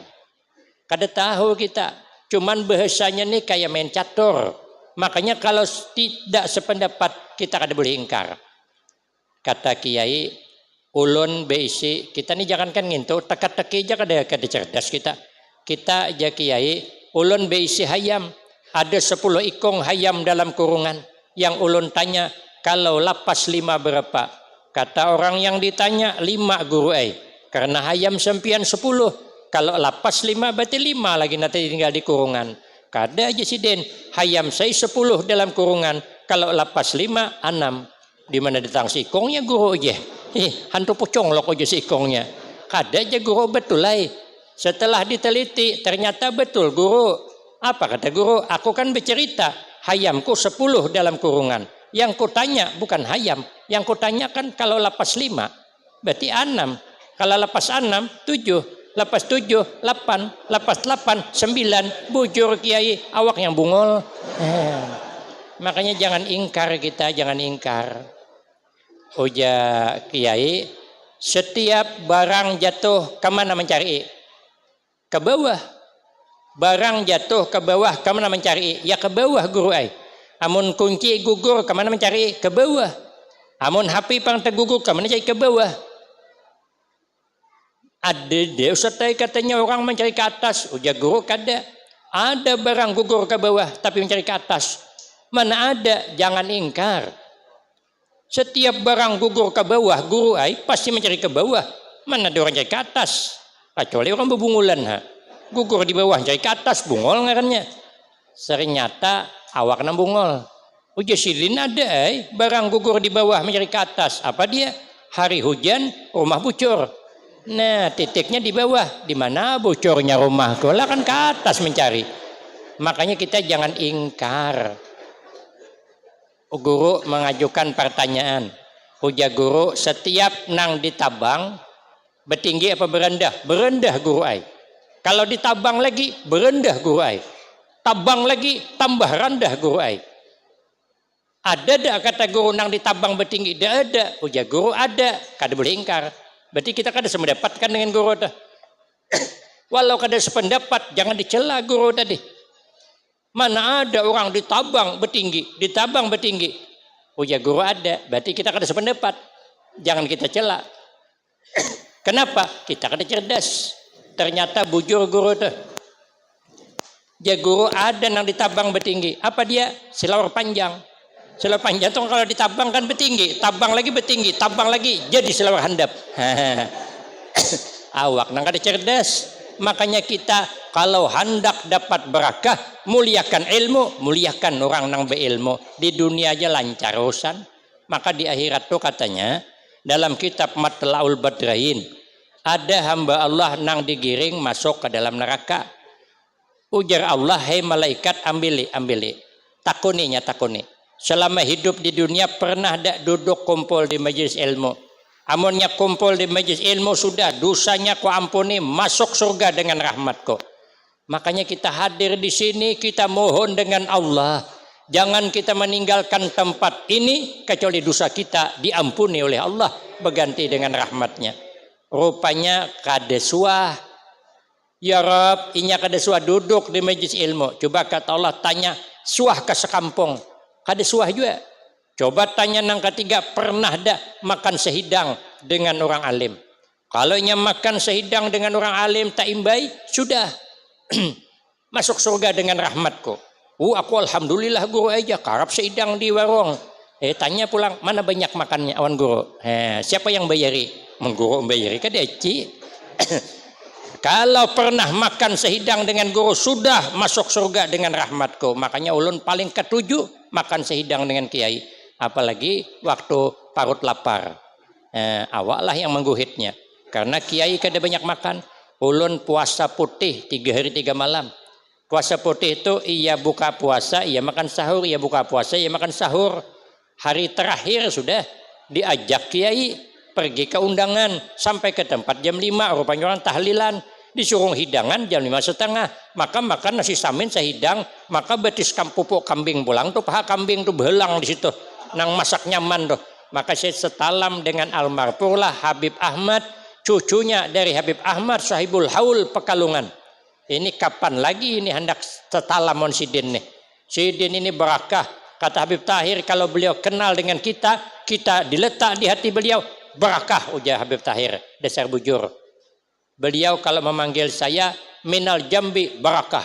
Kada tahu kita, cuman bahasanya nih kayak main catur. Makanya kalau tidak sependapat kita kada boleh ingkar. Kata kiai, ulun beisi, kita nih jangankan ngintu, teka-teki aja kada cerdas kita. Kita aja kiai, ulun beisi hayam. Ada 10 ikong hayam dalam kurungan. Yang ulun tanya, kalau lapas 5 berapa? Kata orang yang ditanya, 5 guru ai. Karena hayam sempian 10. Kalau lapas 5 berarti 5 lagi nanti tinggal di kurungan. Kada aja siden. Hayam saya 10 dalam kurungan. Kalau lapas 5, 6. Di mana datang sikongnya guru aja. Hantu pocong lo aja sikongnya. Kada aja guru betul lah. Setelah diteliti ternyata betul guru. Apa kata guru? Aku kan bercerita. Hayamku 10 dalam kurungan. Yang kutanya bukan hayam. Yang kutanyakan kalau lapas 5. Berarti 6. Kalau lapas 6, 7. Lapas 7, 8, lapas 8, 9, bujur kiai, awak yang bungol. Makanya jangan ingkar kita, jangan ingkar. Uja kiai, setiap barang jatuh kemana mencari? Ke bawah. Barang jatuh ke bawah kemana mencari? Ya ke bawah guru ai. Amun kunci gugur kemana mencari? Ke bawah. Amun HP pang tergugur kemana cari? Ke bawah. Ada dia Ustaz katanya orang mencari ke atas. Ujar guru kada. Ada barang gugur ke bawah tapi mencari ke atas. Mana ada? Jangan ingkar. Setiap barang gugur ke bawah guru ai pasti mencari ke bawah. Mana ada orang cari ke atas? Kecuali orang berbungulan ha. Gugur di bawah cari ke atas bungol ngarannya. Ternyata awak nang bungol. Ujar silin ada ai barang gugur di bawah mencari ke atas. Apa dia? Hari hujan rumah bocor. Nah, titiknya di bawah. Di mana bocornya rumah? Lah kan ke atas mencari. Makanya kita jangan ingkar. Guru mengajukan pertanyaan. Ujar guru, setiap nang ditabang bertinggi apa berendah? Berendah guru ai. Kalau ditabang lagi berendah guru ai. Tabang lagi tambah rendah guru ai. Ada tak kata guru nang ditabang bertinggi? Tidak ada. Ujar guru ada. Kada boleh ingkar. Berarti kita kada semendapatkan dengan guru dah. Walau kada sependapat, jangan dicela guru tadi. Mana ada orang ditabang bertinggi. Oh ya guru ada, berarti kita kada sependapat. Jangan kita cela. Kenapa? Kita kada cerdas. Ternyata bujur guru tuh. Ya guru ada yang ditabang bertinggi. Apa dia? Selawar panjang. Selawar panjang itu kalau ditabang kan bertinggi, tabang lagi bertinggi, tabang lagi jadi selawar handap. Awak nang kada cerdas. Makanya kita kalau hendak dapat berakah, muliakan ilmu, muliakan orang nang berilmu. Di dunia aja lancar urusan. Maka di akhirat tuh katanya dalam kitab Matlaul Badrain ada hamba Allah nang digiring masuk ke dalam neraka. Ujar Allah, hei malaikat ambili. Takuninya. Selama hidup di dunia pernah ada duduk kumpul di majelis ilmu. Amunnya kumpul di majelis ilmu sudah dosanya ku ampuni, masuk surga dengan rahmatku. Makanya kita hadir di sini, kita mohon dengan Allah. Jangan kita meninggalkan tempat ini kecuali dosa kita diampuni oleh Allah berganti dengan rahmatnya. Rupanya kada suah. Ya Rab, inya kada suah duduk di majelis ilmu. Coba kata Allah tanya, suah ke sekampung. Kada suah juga. Coba tanya nang ketiga, pernah dah makan sehidang dengan orang alim? Kalau nya makan sehidang dengan orang alim tak imbai, sudah masuk surga dengan rahmatku. Aku alhamdulillah guru aja karap sehidang di warung. Tanya pulang, mana banyak makannya awan guru? Siapa yang bayari? Mengguru bayari kada ci. Kalau pernah makan sehidang dengan guru sudah masuk surga dengan rahmatku. Makanya ulun paling ketujuh makan sehidang dengan kiai. Apalagi waktu parut lapar. Awaklah yang mengguhitnya. Karena kiai kada banyak makan. Ulun puasa putih 3 hari 3 malam. Puasa putih itu ia buka puasa, ia makan sahur, ia buka puasa, ia makan sahur. Hari terakhir sudah diajak kiai pergi ke undangan sampai ke tempat jam 5 rupanya orang tahlilan. Disuruh hidangan jam 5:30, maka makan nasi samin sehidang, maka betis pupuk kambing pulang tuh, paha kambing tuh belang di situ, nang masak nyaman tuh. Maka saya setalam dengan almarhumlah Habib Ahmad, cucunya dari Habib Ahmad Sahibul Haul Pekalongan. Ini kapan lagi ini hendak setalam on Sidin nih? Sidin ini berakah. Kata Habib Tahir kalau beliau kenal dengan kita diletak di hati beliau berakah. Ujar Habib Tahir, dasar bujur. Beliau kalau memanggil saya minal jambi barakah.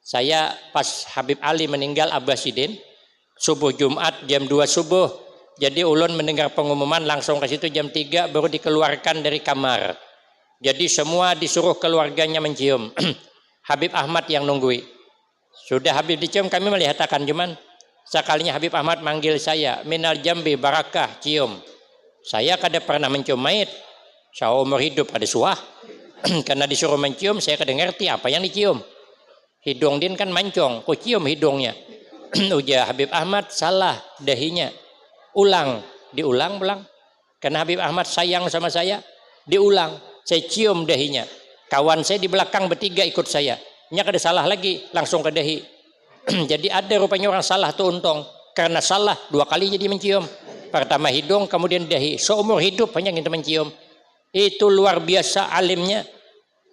Saya pas Habib Ali meninggal Abbasidin subuh Jumat jam 2 subuh. Jadi ulun mendengar pengumuman langsung ke situ jam 3 baru dikeluarkan dari kamar. Jadi semua disuruh keluarganya mencium. Habib Ahmad yang nunggui. Sudah Habib dicium kami melihatkan, cuman sekalinya Habib Ahmad manggil saya, minal jambi barakah, cium. Saya kada pernah mencium mayit. Saya umur hidup ada suah. Karena disuruh mencium, saya kada ngerti apa yang dicium. Hidung din kan mancong, ku cium hidungnya. Ujar Habib Ahmad, salah dahinya. Ulang, diulang pulang. Karena Habib Ahmad sayang sama saya, diulang. Saya cium dahinya. Kawan saya di belakang bertiga ikut saya. Nya kada salah lagi, langsung ke dahi. Jadi ada rupanya orang salah tuh untung. Karena salah 2 kali jadi mencium. Pertama hidung, kemudian dahi. Seumur hidup hanya kita mencium. Itu luar biasa alimnya.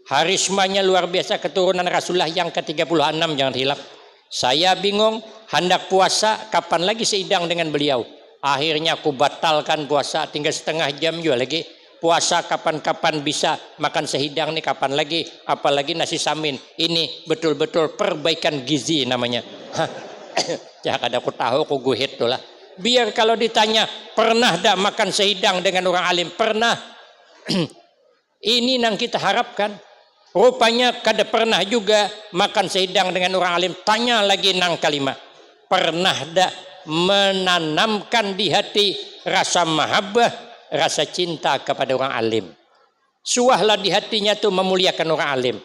Harismanya luar biasa, keturunan Rasulullah yang ke-36, jangan hilap. Saya bingung, hendak puasa, kapan lagi seidang dengan beliau. Akhirnya aku batalkan puasa, tinggal setengah jam juga lagi. Puasa kapan-kapan bisa, makan sehidang nih kapan lagi, apalagi nasi samin. Ini betul-betul perbaikan gizi namanya. Jangan ada aku tahu aku guhit tuh lah. Biar kalau ditanya pernah tak makan sehidang dengan orang alim, pernah. Ini yang kita harapkan. Rupanya kada pernah juga makan sehidang dengan orang alim. Tanya lagi nang kalimat, pernah tak menanamkan di hati rasa mahabbah, rasa cinta kepada orang alim. Suahlah di hatinya tuh memuliakan orang alim.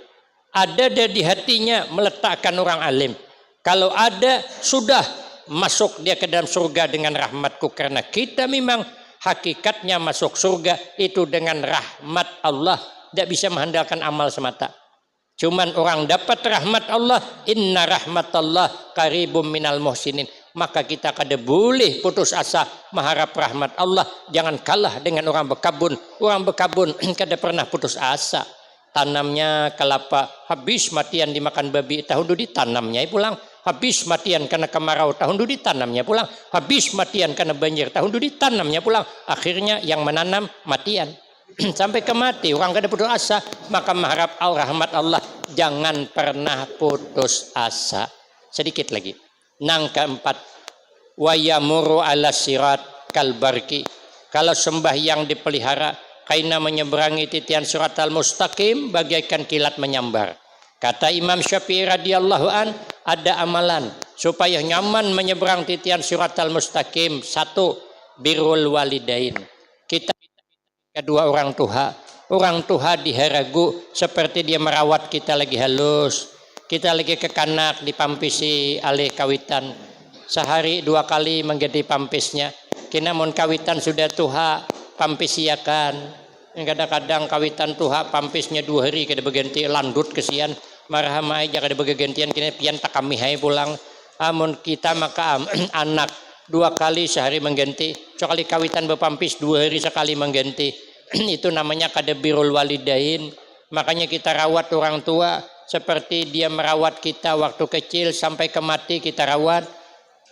Ada di hatinya meletakkan orang alim. Kalau ada, sudah masuk dia ke dalam surga dengan rahmatku. Karena kita memang hakikatnya masuk surga itu dengan rahmat Allah. Tidak bisa mengandalkan amal semata. Cuman orang dapat rahmat Allah, inna rahmatallah qaribum minal muhsinin. Maka kita kada boleh putus asa mengharap rahmat Allah. Jangan kalah dengan orang berkabun. Orang berkabun kada pernah putus asa. Tanamnya kelapa, habis matian dimakan babi, tahun itu ditanamnya pulang. Habis matian karena kemarau, tahun itu ditanamnya pulang. Habis matian karena banjir, tahun itu ditanamnya pulang. Akhirnya yang menanam matian. Sampai ke mati, orang kada putus asa. Maka mengharap rahmat Allah, jangan pernah putus asa. Sedikit lagi. Nang keempat, wa yamuru ala sirat kalbarki. Kalau sembahyang dipelihara, kaina menyeberangi titian surat al-mustaqim bagaikan kilat menyambar. Kata Imam Syafi'i radhiyallahu an, ada amalan supaya nyaman menyeberang titian surat al-mustaqim. 1, birrul walidain. Kita kedua orang tua diharagu seperti dia merawat kita lagi halus. Kita lagi kekanak dipampisi alih kawitan. Sehari 2 kali mengganti pampisnya. Kina mun kawitan sudah tuha pampisiakan. Kadang-kadang kawitan tuha pampisnya 2 hari kada berganti landut kesian. Marah aja kada bergantian kina pian tak kami hai pulang. Amun kita maka anak 2 kali sehari mengganti. Sekali kawitan berpampis 2 hari sekali mengganti. Itu namanya kada birrul walidain. Makanya kita rawat orang tua seperti dia merawat kita waktu kecil sampai ke mati kita rawat.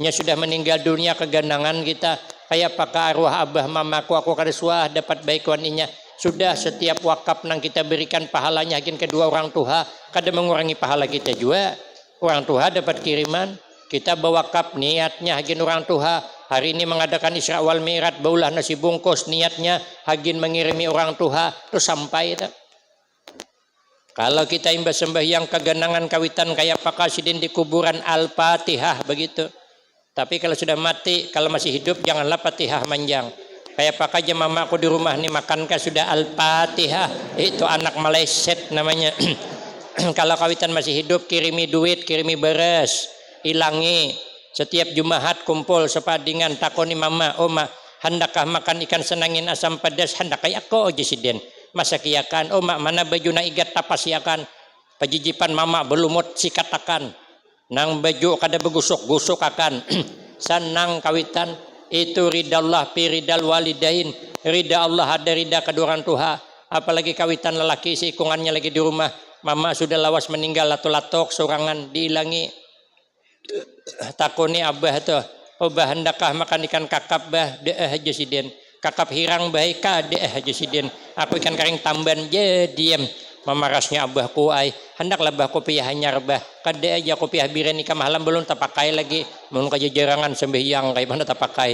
Nya sudah meninggal dunia kegandangan kita. Kayak pakai arwah abah mamaku aku kada suah dapat baik waninya. Sudah setiap wakaf nang kita berikan pahalanya hakin kedua orang tua. Kada mengurangi pahala kita juga. Orang tua dapat kiriman. Kita berwakaf niatnya hakin orang tua. Hari ini mengadakan Isra wal Mi'raj, baulah nasi bungkus, niatnya hagin mengirimi orang tua, terus sampai tak. Kalau kita imbas sembahyang keganangan kawitan kayak Pak Kasidin di kuburan Al-Fatihah begitu. Tapi kalau sudah mati, kalau masih hidup janganlah Fatihah manjang. Kayak Pak aja mamaku di rumah nih makankah sudah Al-Fatihah, itu anak meleset namanya. Kalau kawitan masih hidup kirimi duit, kirimi beres, ilangi. Setiap Jumat kumpul sepadingan takoni mama, oma, hendakkah makan ikan senangin asam pedas? Hendak kayak aku aja siden. Masa kiakan, oma mana baju na igat tapas yakan. Pajijipan mama belumut sikatakan. Nang baju kada begusuk-gusuk akan. Sanang kawitan itu ridha Allah pi ridal walidain. Ridha Allah ada ridha kedua orang tua. Apalagi kawitan lelaki seikungannya lagi di rumah. Mama sudah lawas meninggal lato-latok sorangan diilangi. Takuni abah tuh, abah hendakkah makan ikan kakap bah? Deh aja siden. Kakap hirang baik deh aja siden. Aku ikan kering tamban je diem. Memarasnya abah kuai. Hendaklah bah kopi hanyar bah. Kade aja kopi biren nikah malam belum tak pakai lagi. Mun kajajarangan sembahyang kayak mana tak pakai.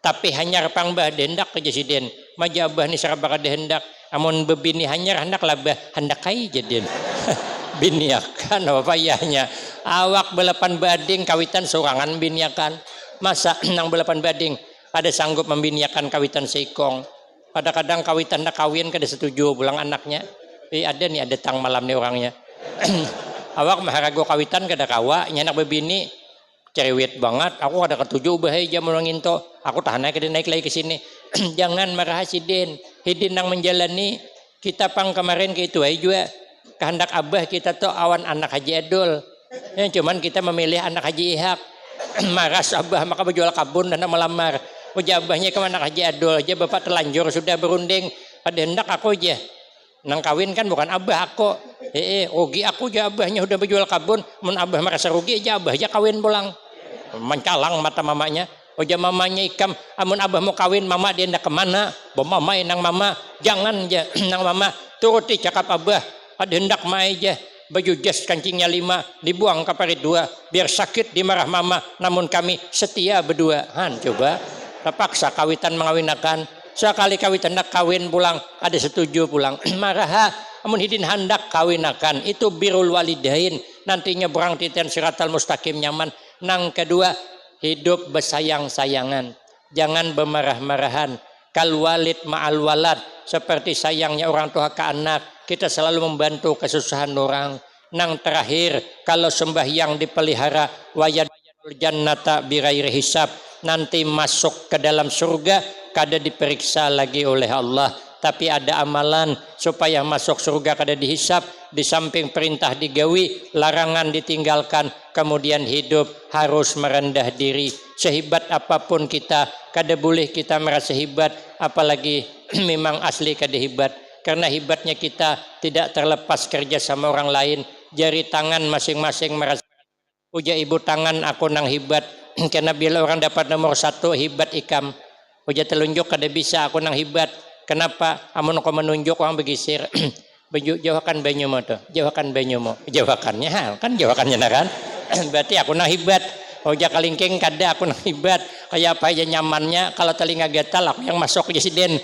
Tapi hanyar pang bah dendak aja siden. Maja abah ni sarabaka hendak. Amun bebini hanyar hendaklah bah hendak kai jeden. biniakan apa payahnya awak belapan bading kawitan sorangan biniakan masa nang belapan bading ada sanggup membiniakan kawitan seikong kadang-kadang kawitan nak kawin kada setuju pulang anaknya ada nih ada tang malam nih orangnya awak maharago kawitan kada kawa nyanak bebini cerewet banget aku ada ketujuh bahaya jam orang into aku tahan naik lagi ke sini jangan marah sidin hidin nang menjalani kita pang kemarin ke itu juga kehendak abah kita tuh awan anak Haji Edul cuman kita memilih anak Haji Ihak maras abah maka berjual kabun dan melamar ujar abahnya ke anak Haji Edul aja bapak terlanjur sudah berunding pada hendak aku aja nang kawin kan bukan abah aku rugi aku aja abahnya udah berjual kabun mun abah merasa rugi aja abah aja kawin pulang mencalang mata mamanya ujar mamanya ikam amun abah mau kawin mama dia hendak kemana bawa mama nang mama jangan aja nang mama turuti cakap abah ada hendak mai aja baju jas kancingnya 5 dibuang ke parit 2 biar sakit dimarah mama namun kami setia berdua coba terpaksa kawitan mengawinakan sekali kawitan nak kawin pulang ada setuju pulang marah amun hidin hendak kawinakan itu birrul walidain nantinya berang titian siratal mustaqim nyaman nang kedua hidup bersayang-sayangan jangan bermarah-marahan kal walid ma'al walad seperti sayangnya orang tua ke anak kita selalu membantu kesusahan orang nang terakhir kalau sembahyang dipelihara wayadul jannata bighairi hisab nanti masuk ke dalam surga kada diperiksa lagi oleh Allah tapi ada amalan supaya masuk surga kada dihisab di samping perintah digawi larangan ditinggalkan kemudian hidup harus merendah diri sehebat apapun kita kada boleh kita merasa hebat apalagi memang asli kada hebat karena hebatnya kita tidak terlepas kerja sama orang lain jari tangan masing-masing merasa uja ibu tangan aku nang hebat karena bila orang dapat nomor 1 hebat ikam uja telunjuk kada bisa aku nang hebat kenapa amun kau menunjuk orang begisir jauhkan banyumu tuh jauhkan banyumu jauhkannya kan jauhkannya kan berarti aku nang hebat uja kalingking kada aku nang hebat kayak apa aja nyamannya kalau telinga gatal aku yang masuk presiden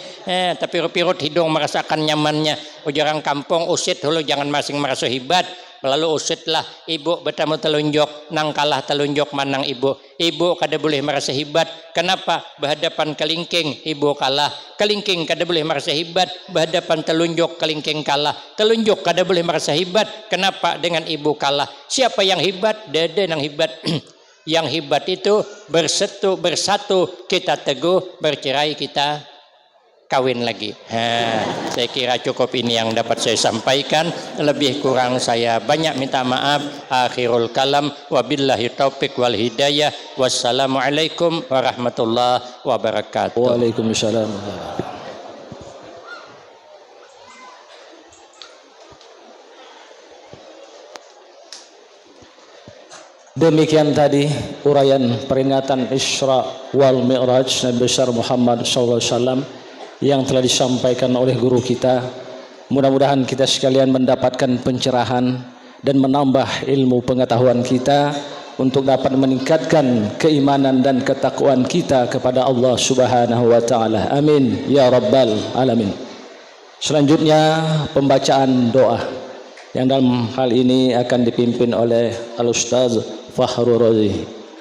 tapi pirut hidung merasakan nyamannya uja orang kampung usit dulu jangan masing merasa hebat lalu usitlah ibu bertamu telunjuk nang kalah telunjuk manang ibu kada boleh merasa hebat kenapa berhadapan kelingking ibu kalah kelingking kada boleh merasa hebat berhadapan telunjuk kelingking kalah telunjuk kada boleh merasa hebat kenapa dengan ibu kalah siapa yang hebat dada nang hebat yang hebat itu bersatu kita teguh bercerai kita kawin lagi. Saya kira cukup ini yang dapat saya sampaikan. Lebih kurang saya banyak minta maaf. Akhirul kalam. Wabillahi taufiq wal hidayah. Wassalamualaikum warahmatullahi wabarakatuh. Waalaikumsalam. Demikian tadi uraian peringatan Isra wal Mi'raj Nabi besar Muhammad SAW yang telah disampaikan oleh guru kita. Mudah-mudahan kita sekalian mendapatkan pencerahan dan menambah ilmu pengetahuan kita untuk dapat meningkatkan keimanan dan ketakwaan kita kepada Allah Subhanahu wa taala. Amin ya rabbal alamin. Selanjutnya pembacaan doa yang dalam hal ini akan dipimpin oleh Al-Ustaz Fahrul Razi,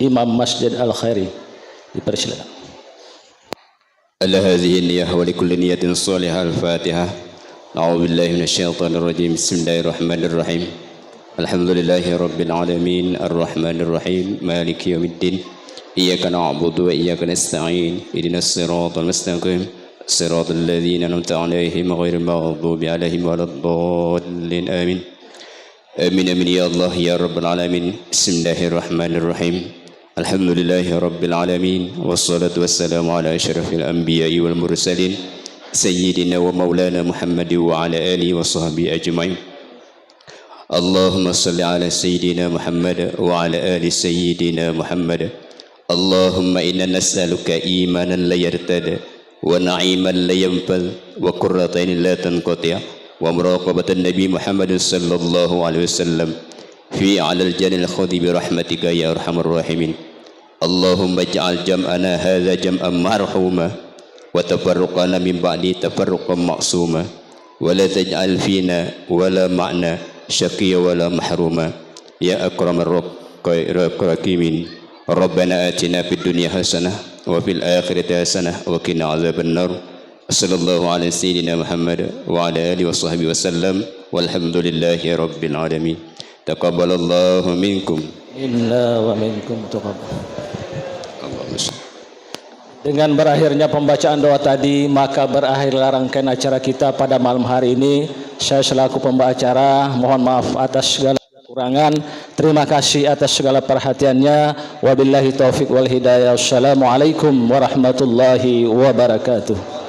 Imam Masjid Al-Khairi. Dipersilakan. Ala hadhihi niyyah wa likulli niyatin salihah al-Fatihah. A'udzu billahi minasyaitonir rajim. Bismillahirrahmanirrahim. Alhamdulillahi rabbil alamin arrahmanir rahim maliki yaumiddin. Iyyaka na'budu wa iyyaka nasta'in. Ihdinas siratal mustaqim. Siratal ladzina an'amta 'alaihim ghairil maghdubi 'alaihim waladdallin. Amin. Amin amin ya Allah ya rabbal alamin. Bismillahirrahmanirrahim. Alhamdulillahi rabbil alamin wassalatu wassalamu ala asyrafil anbiya'i wal mursalin sayyidina wa maulana Muhammad wa ala alihi wa sahbihi ajma'in. Allahumma salli ala sayyidina Muhammad wa ala ali sayyidina Muhammad. Allahumma inna nas'aluka imanan la yartada wa na'iman la yanfad wa qurrata aynin la tanqati' wa muraqabatan Nabi Muhammad sallallahu alaihi wasallam fi 'alal janil khudi bi rahmatika ya arhamar rahimin. Allahumma ij'al jam'ana hadza jam'an marhuma wa tafarruqana min ba'di tafarruqan ma'suma wa la taj'al fina wa la ma'na شقيا ولا محروما يا أكرم الراحمين ربنا آتنا في الدنيا حسنة وفي الآخرة حسنة وقنا عذاب النار صلى الله على سيدنا محمد وعلى آله وصحبه وسلم والحمد لله رب العالمين تقبل الله منكم Inna wa minkum taqabbal. Dengan berakhirnya pembacaan doa tadi, maka berakhirlah rangkaian acara kita pada malam hari ini. Saya selaku pembawa acara mohon maaf atas segala kekurangan. Terima kasih atas segala perhatiannya. Wabillahi taufik wal hidayah. Wassalamualaikum warahmatullahi wabarakatuh.